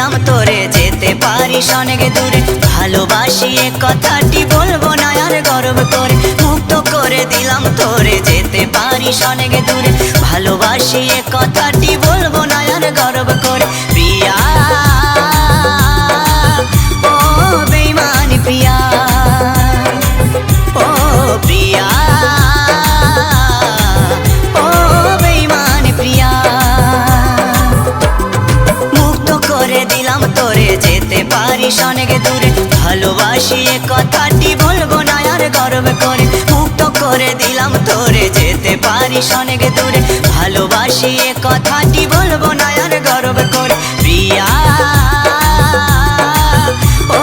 দিলাম তোরে যেতে পারিস অনেক দূরে, ভালোবাসি এ কথাটি বলবো না আর গর্ব করে। মুক্ত করে দিলাম তোরে যেতে পারিস অনেক দূরে, ভালোবাসি এ কথাটি বলবো না আর গর্ব করে। প্রিয়া ও বেঈমানি প্রিয়া, ও প্রিয়া ও বেঈমানি প্রিয়া, মুক্ত করে দিলাম তোরে যেতে পারিস অনেক দূরে, ভালোবাসি এ কথাটি বলবো না আর গর্ব করে। মুক্ত করে দিলাম তোরে যেতে পারিস অনেক দূরে, ভালোবাসি এ কথাটি বলবো না আর গর্ব করে। প্রিয়া ও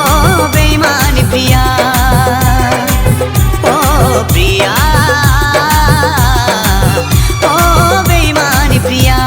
বেঈমানি প্রিয়া, ও প্রিয়া ও বেঈমানি প্রিয়া।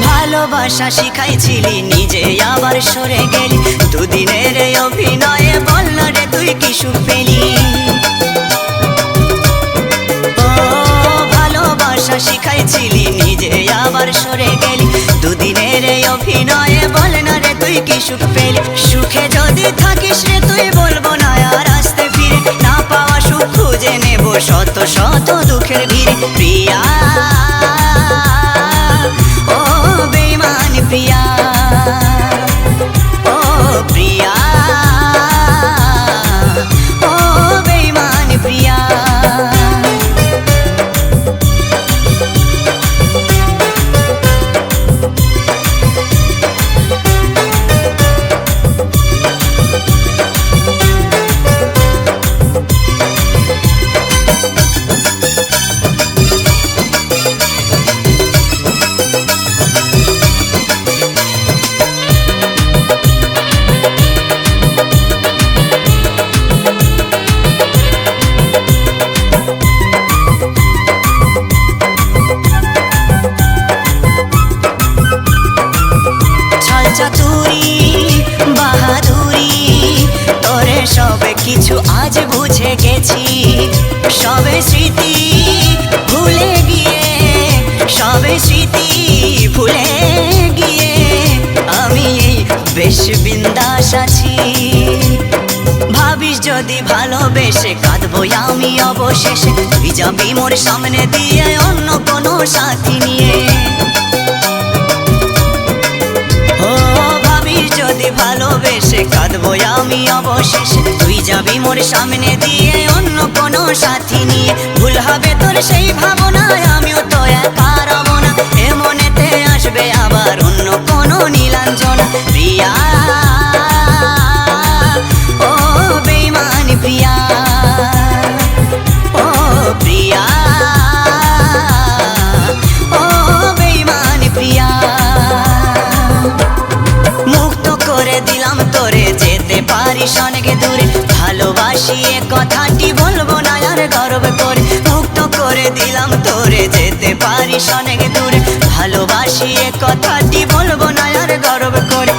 ভালোবাসা শিখাইছিলি নিজে আবার সরে গেলি, দুদিনের অভিনয়ে বল না রে তুই কি সুখ পেলি। ও ভালোবাসা শিখাইছিলি নিজে আবার সরে গেলি, দুদিনের অভিনয়ে বল না রে তুই কি সুখ পেলি। সুখে যদি থাকিস রে তুই বলবো না আর আসতে ফিরে, না পাওয়া সুখ খুঁজে নেব শত শত দুঃখের ভিড়ে। প্রিয়া ও বেঈমানি প্রিয়া, ও প্রিয়া ও বেঈমানি প্রিয়া। চাতুরি বাহাদুরি তোরে সবে কিছু আজ বুঝে গেছি, সবে স্মৃতি ভুলে গিয়ে, সবে স্মৃতি ভুলে গিয়ে আমি এই বেশ বিন্দাস আছি। ভাবিস যদি ভালোবেসে কাঁদবো আমি অবশেষে, তুই যাবি মোর সামনে দিয়ে অন্য কোনো সাথী নিয়ে। যদি ভালোবেসে কাঁদবো আমি অবশেষে, তুই যাবি মোর সামনে দিয়ে অন্য কোনো সাথী নিয়ে। ভুল হবে তোর সেই ভাবনায় আমিও তো একা রব না, এ মনেতে আসবে আবার অন্য কোনো নীলাঞ্জনা। প্রিয়া ও বেঈমানি প্রিয়া, ও প্রিয়া ও বেঈমানি প্রিয়া, মুক্ত করে দিলাম তোরে যেতে পারিস অনেক দূরে, ভালোবাসি এ কথাটি বলবো না আর গর্ব করে। মুক্ত করে দিলাম তোরে যেতে পারিস অনেক দূরে, ভালোবাসি এ কথাটি বলবো না আর গর্ব করে।